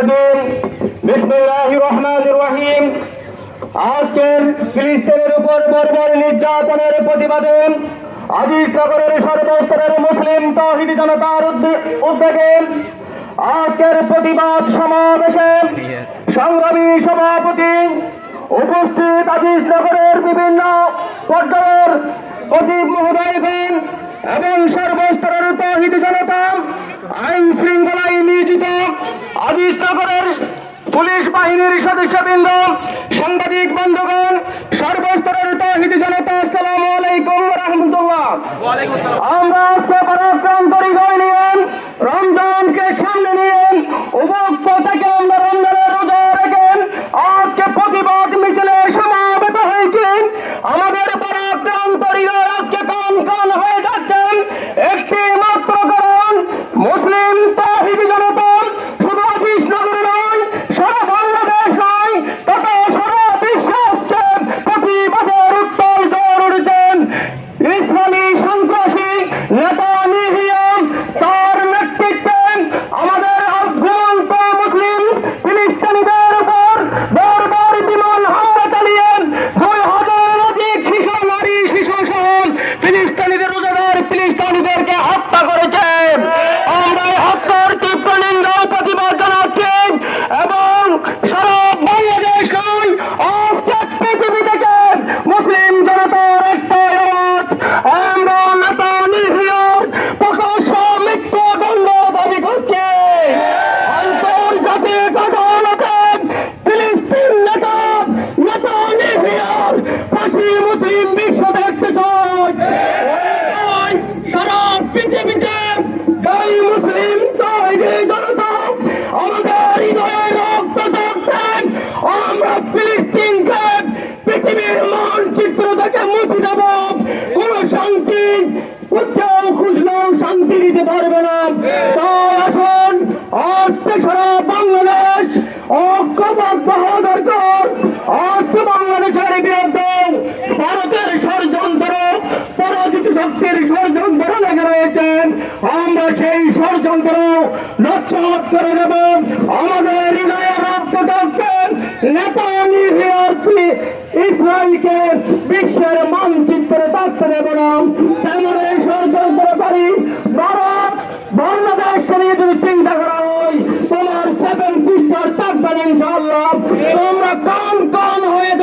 الرجيم بسم الله الرحمن الرحيم আজকের ফিলিস্তিনের উপর বর্বর নির্যাতনের প্রতিবাদে আজিজনগরের সর্বস্তরের মুসলিম তাওহীদি জনতার উদ্যোগে আজকের প্রতিবাদ সমাবেশে সংগ্রামী সভাপতি উপস্থিত আজিজনগরের বিভিন্ন পর্যায়ের সচিব মহোদয়গণ এবং সর্বস্তরের তাওহীদি জনতা, আইন শৃঙ্খলায় নিয়োজিত আজিজনগরের পুলিশ বাহিনীর সদস্যবৃন্দ, সাংবাদিক বন্ধুগণ, সর্বস্তরের তাওহীদি জনতা, আসসালামু আলাইকুম ওয়া রাহমাতুল্লাহ। আমরা আজকে পরাক্রান্ত হৃদয় নিয়ে রমজানকে সামনে নিয়ে উপভোক্ত থেকে আমরা রমজানের রোজা রেখে আজকে প্রতিবাদ মিছিলে সমাবেত হয়েছি। আমাদের পরাক্রান্ত হৃদয় আজকে কান কান হয়ে যাচ্ছেন একটি মাত্র কারণ, মুসলিম তাওহীদি জনতা শুধু আজিজনগর নয়, সারা বাংলাদেশ নয়, তথা সারা বিশ্বে প্রতিবাদের উত্তল জ্বর উঠেছেন ইসলামী সন্ত্রাসী নেতানিয়াহু তার নেতৃত্বে আমাদের ঘুমন্ত মুসলিম ফিলিস্তিনিদের উপর বারবার বিমান হামলা চালিয়ে 2000-এর অধিক শিশু, নারী, শিশু সহ ফিলিস্তিনিদের রোজাদার ফিলিস্তিনিদেরকে হত্যা করেছে। আমরা এই হত্যার তীব্র নিন্দা ও প্রতিবাদ জানাচ্ছি এবং সারা বাংলাদেশ নয়, আজকে পৃথিবী থেকে মুসলিম জনতার একটা আওয়াজ, আমরা নেতানিয়াহুর প্রকাশ্য মৃত্যুদণ্ড দাবি করছি। আন্তর্জাতিক আদালতে ফিলিস্তিন নেতা নেতানিয়াহুর ফাঁসি মুসলিম বিশ্ব দেখতে চায়। সারা পৃথিবীতে জয় মুসলিম তাওহীদি জনতা আমাদের হৃদয়ে রক্ত ঝরছেন। আমরা ফিলিস্তিনকে পৃথিবীর মানচিত্র থেকে মুছে দেব। কোন শান্তি কোথাও খুঁজলেও শান্তি দিতে পারবে না। তাই আসুন আজকে সারা বাংলাদেশ ঐক্যবদ্ধ হওয়া দরকার। আজকে বাংলাদেশের বিরুদ্ধে ভারতের ষড়যন্ত্র, পরাজিত শক্তির ষড়যন্ত্র লেগে রয়েছেন। আমরা সেই ষড়যন্ত্র নচ্ছাদ করে দেব। আমাদের হৃদয়ে রক্ত থাকবেন নেতানিয়াহু ইসরায়েলকে বিশ্বের মানচিত্রে থাকতে দেব না। তেমন এই ষড়যন্ত্রকারী ভারত বাংলাদেশকে নিয়ে যদি চিন্তা করা হয়, তোমার 7 সিস্টার থাকবেন ইনশাআল্লাহ। তোমরা কান কান হয়ে